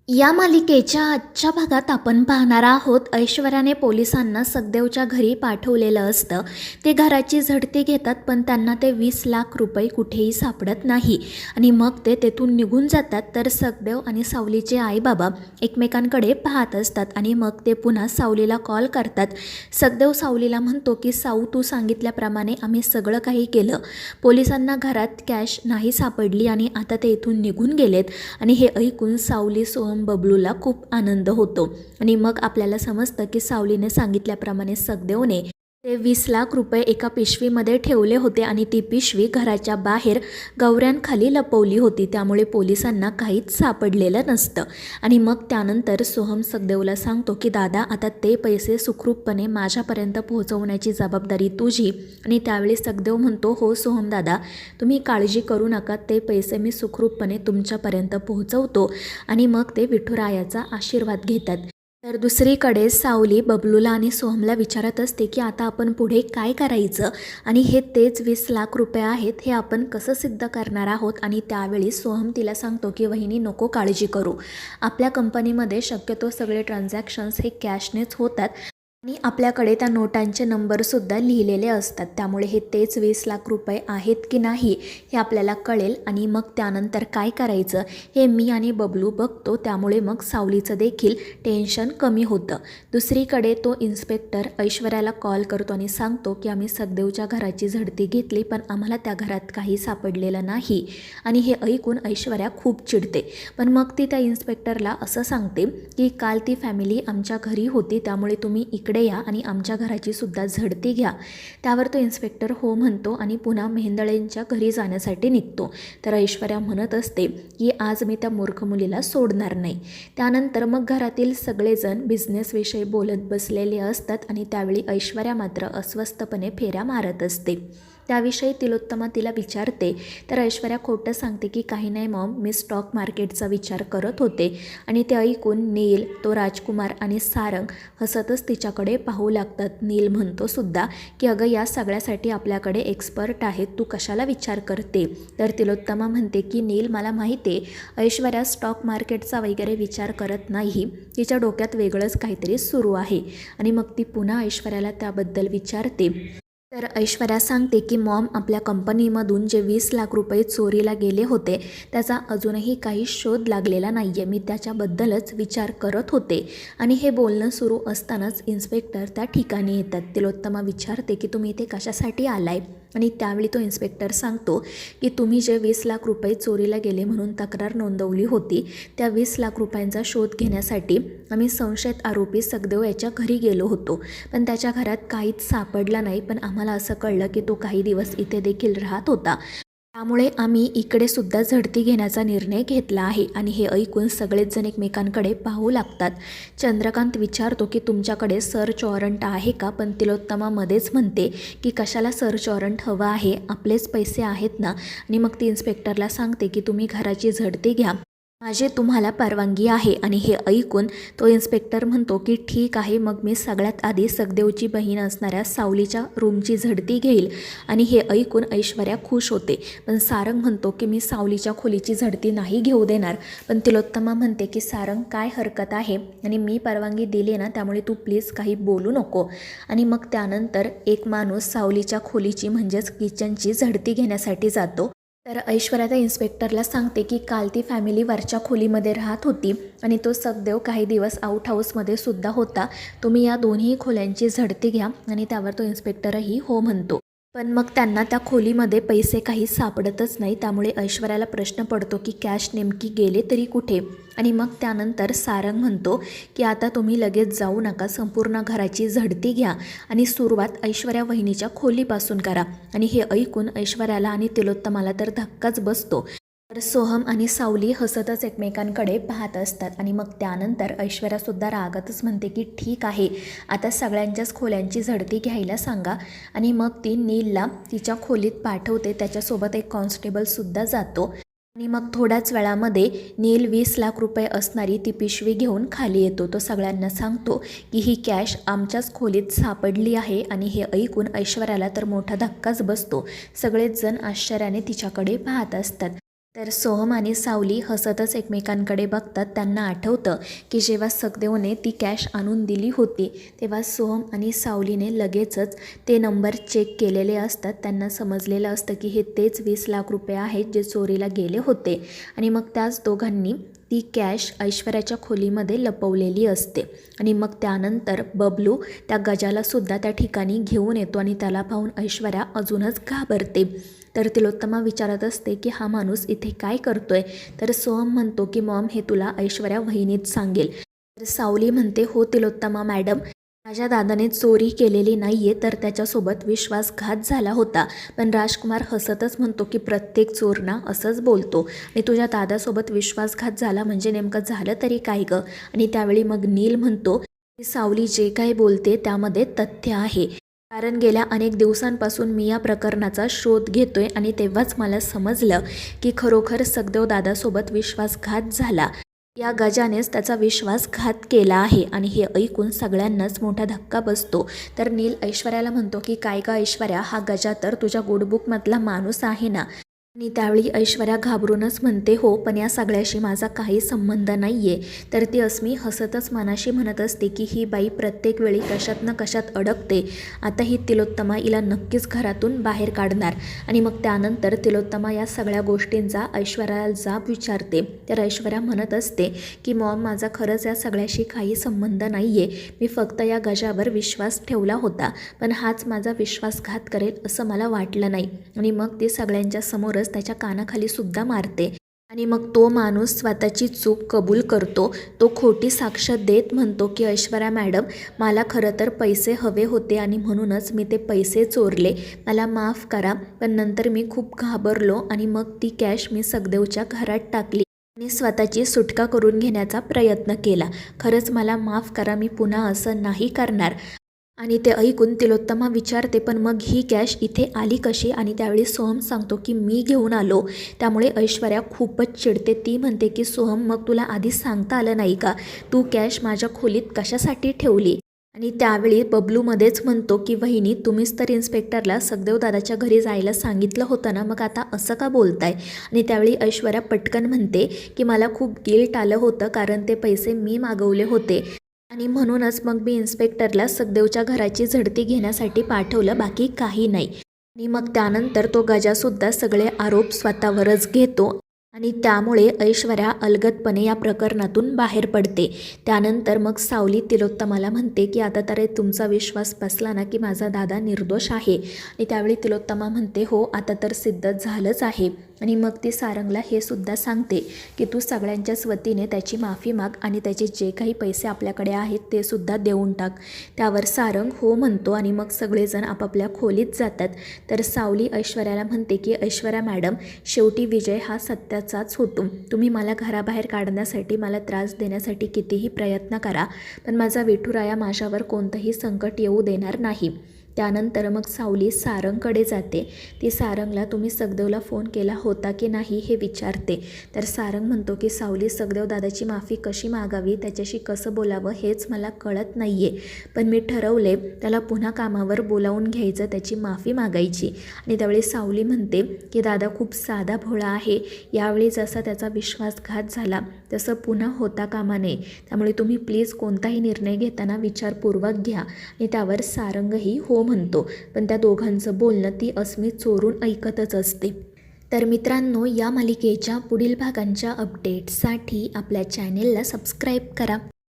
या मालिकेच्या आजच्या भागात आपण पाहणार आहोत ऐश्वर्याने पोलिसांना सखदेवच्या घरी पाठवलेलं असतं. ते घराची झडती घेतात पण त्यांना ते 20 लाख रुपये कुठेही सापडत नाही आणि मग ते तेथून निघून जातात. तर सखदेव आणि सावलीचे आईबाबा एकमेकांकडे पाहत असतात आणि मग ते पुन्हा सावलीला कॉल करतात. सखदेव सावलीला म्हणतो की साऊ, तू सांगितल्याप्रमाणे आम्ही सगळं काही केलं. पोलिसांना घरात कॅश नाही सापडली आणि आता ते इथून निघून गेलेत. आणि हे ऐकून सावली बबलूला खूप आनंद होतो आणि मग आपल्याला समजतं की सावलीने सांगितल्याप्रमाणे सखदेवने ते 20 लाख रुपये एका पिशवीमध्ये ठेवले होते आणि ती पिशवी घराच्या बाहेर गवऱ्यांखाली लपवली होती. त्यामुळे पोलिसांना काहीच सापडलेलं नसतं. आणि मग त्यानंतर सोहम सखदेवला सांगतो की दादा, आता ते पैसे सुखरूपपणे माझ्यापर्यंत पोहोचवण्याची जबाबदारी तुझी. आणि त्यावेळी सखदेव म्हणतो, हो सोहम दादा, तुम्ही काळजी करू नका, ते पैसे मी सुखरूपपणे तुमच्यापर्यंत पोहोचवतो. आणि मग ते विठुरायाचा आशीर्वाद घेतात. तर दुसरीकडे सावली बबलूला आणि सोहमला विचारत असते की आता आपण पुढे काय करायचं आणि हे तेच 20 लाख रुपये आहेत, हे आपण कसं सिद्ध करणार आहोत. आणि त्यावेळी सोहम तिला सांगतो की वहिनी, नको काळजी करू, आपल्या कंपनीमध्ये शक्यतो सगळे ट्रान्झॅक्शन्स हे कॅशनेच होतात आणि आपल्याकडे त्या नोटांचे नंबरसुद्धा लिहिलेले असतात. त्यामुळे हे तेच 20 लाख रुपये आहेत की नाही हे आपल्याला कळेल आणि मग त्यानंतर काय करायचं हे मी आणि बबलू बघतो. त्यामुळे मग सावलीचं देखील टेन्शन कमी होतं. दुसरीकडे तो इन्स्पेक्टर ऐश्वर्याला कॉल करतो आणि सांगतो की आम्ही सखदेवच्या घराची झडती घेतली पण आम्हाला त्या घरात काही सापडलेलं नाही. आणि हे ऐकून ऐश्वर्या खूप चिडते. पण मग ती त्या इन्स्पेक्टरला असं सांगते की काल ती फॅमिली आमच्या घरी होती, त्यामुळे तुम्ही इकडे या आणि आमच्या घराची सुद्धा झडती घ्या. त्यावर तो इन्स्पेक्टर हो म्हणतो आणि पुन्हा मेहेंदळेंच्या घरी जाण्यासाठी निघतो. तर ऐश्वर्या म्हणत असते की आज मी त्या मूर्ख मुलीला सोडणार नाही. त्यानंतर मग घरातील सगळेजण बिझनेसविषयी बोलत बसलेले असतात आणि त्यावेळी ऐश्वर्या मात्र अस्वस्थपणे फेऱ्या मारत असते. त्याविषयी तिलोत्तमा तिला विचारते. तर ऐश्वर्या खोटं सांगते की काही नाही मॉम, मी स्टॉक मार्केटचा विचार करत होते. आणि ते ऐकून नील, तो राजकुमार आणि सारंग हसतच तिच्याकडे पाहू लागतात. नील म्हणतो सुद्धा की अगं, या सगळ्यासाठी आपल्याकडे एक्सपर्ट आहेत, तू कशाला विचार करते. तर तिलोत्तमा म्हणते की नील, मला माहिती आहे ऐश्वर्या स्टॉक मार्केटचा वगैरे विचार करत नाही, तिच्या डोक्यात वेगळंच काहीतरी सुरू आहे. आणि मग ती पुन्हा ऐश्वर्याला त्याबद्दल विचारते. तर ऐश्वर्या सांगते की मॉम, आपल्या कंपनीमधून जे 20 लाख रुपये चोरीला गेले होते त्याचा अजूनही काही शोध लागलेला नाही आहे, मी त्याच्याबद्दलच विचार करत होते. आणि हे बोलणं सुरू असतानाच इन्स्पेक्टर त्या ठिकाणी येतात. तिलोत्तमा विचारते की तुम्ही इथे कशासाठी आलाय. आणि त्यावेळी तो इन्स्पेक्टर सांगतो की तुम्ही जे 20 लाख रुपये चोरीला गेले म्हणून तक्रार नोंदवली होती, त्या 20 लाख रुपयांचा शोध घेण्यासाठी आम्ही संशयित आरोपी सखदेव याच्या घरी गेलो होतो. पण त्याच्या घरात काहीच सापडलं नाही. पण आम्हाला असं कळलं की तो काही दिवस इथे देखील राहत होता, त्यामुळे आम्ही इकडे सुद्धा झडती घेण्याचा निर्णय घेतला आहे. आणि हे ऐकून सगळेच जण एकमेकांकडे पाहू लागतात. चंद्रकांत विचारतो की तुमच्याकडे सर्च वॉरंट आहे का. पण तिलोत्तमा मध्येच म्हणते की कशाला सर्च वॉरंट हवं आहे, आपलेच पैसे आहेत ना. आणि मग ती इन्स्पेक्टरला सांगते की तुम्ही घराची झडती घ्या, माझी तुम्हाला परवानगी आहे. आणि हे ऐकून तो इन्स्पेक्टर म्हणतो की ठीक आहे, मग मी सगळ्यात आधी सखदेवची बहीण असणाऱ्या सावलीच्या रूमची झडती घेईल. आणि हे ऐकून ऐश्वर्या खुश होते. पण सारंग म्हणतो की मी सावलीच्या खोलीची झडती नाही घेऊ देणार. पण तिलोत्तमा म्हणते की सारंग, काय हरकत आहे, आणि मी परवानगी दिली ना, त्यामुळे तू प्लीज काही बोलू नको. आणि मग त्यानंतर एक माणूस सावलीच्या खोलीची म्हणजेच किचनची झडती घेण्यासाठी जातो. तर ऐश्वर्या त्या इन्स्पेक्टरला सांगते की काल ती फॅमिली वरच्या खोलीमध्ये राहत होती आणि तो सखदेव काही दिवस आउट हाऊसमध्ये सुद्धा होता. तुम्ही या दोन्ही खोल्यांची झडती घ्या. आणि त्यावर तो इन्स्पेक्टरही हो म्हणतो. पण मग त्यांना त्या खोलीमध्ये पैसे काही सापडतच नाही. त्यामुळे ऐश्वर्याला प्रश्न पडतो की कॅश नेमकी गेले तरी कुठे. आणि मग त्यानंतर सारंग म्हणतो की आता तुम्ही लगेच जाऊ नका, संपूर्ण घराची झडती घ्या आणि सुरुवात ऐश्वर्या वहिनीच्या खोलीपासून करा. आणि हे ऐकून ऐश्वर्याला आणि तिलोत्तमाला तर धक्काच बसतो. तर सोहम आणि सावली हसतच एकमेकांकडे पाहत असतात. आणि मग त्यानंतर ऐश्वर्यासुद्धा रागातच म्हणते की ठीक आहे, आता सगळ्यांच्याच खोल्यांची झडती घ्यायला सांगा. आणि मग ती नीलला तिच्या खोलीत पाठवते, त्याच्यासोबत एक कॉन्स्टेबलसुद्धा जातो. आणि मग थोड्याच वेळामध्ये नील 20 लाख रुपये असणारी ती पिशवी घेऊन खाली येतो. तो सगळ्यांना सांगतो की ही कॅश आमच्याच खोलीत सापडली आहे. आणि हे ऐकून ऐश्वर्याला तर मोठा धक्काच बसतो. सगळेच जण आश्चर्याने तिच्याकडे पाहत असतात. तर सोहम आणि सावली हसतच एकमेकांकडे बघतात. त्यांना आठवतं की जेव्हा सखदेवने ती कॅश आणून दिली होती तेव्हा सोहम आणि सावलीने लगेचच ते नंबर चेक केलेले असतात. त्यांना समजलेलं असतं की हे तेच 20 लाख रुपये आहेत जे चोरीला गेले होते आणि मग त्याच दोघांनी ती कॅश ऐश्वर्याच्या खोलीमध्ये लपवलेली असते. आणि मग त्यानंतर बबलू त्या गजालासुद्धा त्या ठिकाणी घेऊन येतो आणि त्याला पाहून ऐश्वर्या अजूनच घाबरते. तर तिलोत्तमा विचारत असते की हा माणूस इथे काय करतोय. तर सोहम म्हणतो की मॉम हे तुला ऐश्वर्या वहिनीच सांगेल. तर सावली म्हणते हो तिलोत्तमा मॅडम, माझ्या दादाने चोरी केलेली नाही आहे तर त्याच्यासोबत विश्वासघात झाला होता. पण राजकुमार हसतच म्हणतो की प्रत्येक चोर ना असंच बोलतो आणि तुझ्या दादासोबत विश्वासघात झाला म्हणजे नेमकं झालं तरी काय गं. आणि त्यावेळी मग नील म्हणतो की सावली जे काही बोलते त्यामध्ये तथ्य आहे, कारण गेल्या अनेक दिवसांपासून मी या प्रकरणाचा शोध घेतोय आणि तेव्हाच मला समजलं की खरोखर सखदेव दादासोबत विश्वासघात झाला. या गजानेच त्याचा विश्वासघात केला आहे. आणि हे ऐकून सगळ्यांनाच मोठा धक्का बसतो. तर नील ऐश्वर्याला म्हणतो की काय का ऐश्वर्या, हा गजा तर तुझ्या गुडबुकमधला माणूस आहे ना. आणि त्यावेळी ऐश्वर्या घाबरूनच म्हणते हो, पण या सगळ्याशी माझा काही संबंध नाही आहे. तर ती अस्मी हसतच मनाशी म्हणत असते की ही बाई प्रत्येक वेळी कशात ना कशात अडकते. आता ही तिलोत्तमा हिला नक्कीच घरातून बाहेर काढणार. आणि मग त्यानंतर तिलोत्तमा या सगळ्या गोष्टींचा ऐश्वर्याला जाब विचारते. तर ऐश्वर्या म्हणत असते की मॉम, माझा खरंच या सगळ्याशी काही संबंध नाही आहे. मी फक्त या गजावर विश्वास ठेवला होता, पण हाच माझा विश्वासघात करेल असं मला वाटलं नाही. आणि मग ते सगळ्यांच्या समोर त्याच्या कानाखाली सुद्धा मारते. आणि मग तो माणूस स्वतःची चूक कबूल करतो. तो खोटी साक्ष देत म्हणतो की ऐश्वर्या मॅडम, मला खरं तर पैसे हवे होते आणि म्हणूनच मी ते पैसे चोरले, मला माफ करा. पण नंतर मी खूप घाबरलो आणि मग ती कॅश मी सखदेवच्या घरात टाकली आणि स्वतःची सुटका करून घेण्याचा प्रयत्न केला. खरंच मला माफ करा, मी पुन्हा असं नाही करणार. आणि ते ऐकून तिलोत्तमा विचारते पण मग ही कॅश इथे आली कशी. आणि त्यावेळी सोहम सांगतो की मी घेऊन आलो. त्यामुळे ऐश्वर्या खूपच चिडते. ती म्हणते की सोहम, मग तुला आधी सांगता आलं नाही का, तू कॅश माझ्या खोलीत कशासाठी ठेवली. आणि त्यावेळी बबलूमध्येच म्हणतो की वहिनी, तुम्हीच तर इन्स्पेक्टरला सखदेव दादाच्या घरी जायला सांगितलं होतं ना, मग आता असं का बोलताय. आणि त्यावेळी ऐश्वर्या पटकन म्हणते की मला खूप गिल्ट आलं होतं, कारण ते पैसे मी मागवले होते आणि म्हणूनच मग मी इन्स्पेक्टरला सखदेवच्या घराची झडती घेण्यासाठी पाठवलं, बाकी काही नाही. आणि मग त्यानंतर तो गजासुद्धा सगळे आरोप स्वतःवरच घेतो आणि त्यामुळे ऐश्वर्या अलगदपणे या प्रकरणातून बाहेर पडते. त्यानंतर मग सावली तिलोत्तमाला म्हणते की आता तर तुमचा विश्वास बसला ना की माझा दादा निर्दोष आहे. आणि त्यावेळी तिलोत्तमा म्हणते हो, आता तर सिद्ध झालंच आहे. आणि मग ती सारंगला हे सुद्धा सांगते की तू सगळ्यांच्याच वतीने त्याची माफी माग आणि त्याचे जे काही पैसे आपल्याकडे आहेत ते सुद्धा देऊन टाक. त्यावर सारंग हो म्हणतो आणि मग सगळेजण आपापल्या खोलीत जातात. तर सावली ऐश्वर्याला म्हणते की ऐश्वर्या मॅडम, शेवटी विजय हा सत्याचाच होतो. तुम्ही मला घराबाहेर काढण्यासाठी, मला त्रास देण्यासाठी कितीही प्रयत्न करा, पण माझा विठुराया माझ्यावर कोणतंही संकट येऊ देणार नाही. त्यानंतर मग सावली सारंगकडे जाते. ती सारंगला तुम्ही सखदेवला फोन केला होता की नाही हे विचारते. तर सारंग म्हणतो की सावली, सखदेव दादाची माफी कशी मागावी, त्याच्याशी कसं बोलावं हेच मला कळत नाही आहे. पण मी ठरवले त्याला पुन्हा कामावर बोलावून घ्यायचं, त्याची माफी मागायची. आणि त्यावेळी सावली म्हणते की दादा खूप साधा भोळा आहे, यावेळी जसा त्याचा विश्वासघात झाला तसं पुन्हा होता कामा नये. त्यामुळे तुम्ही प्लीज कोणताही निर्णय घेताना विचारपूर्वक घ्या. आणि त्यावर सारंगही हो म्हणतो. पण त्या दोघांचं बोलणं ती अस्मी चोरून ऐकतच असते. तर मित्रांनो, या मालिकेच्या पुढील भागांच्या अपडेट्ससाठी आपल्या चॅनेलला सबस्क्राईब करा.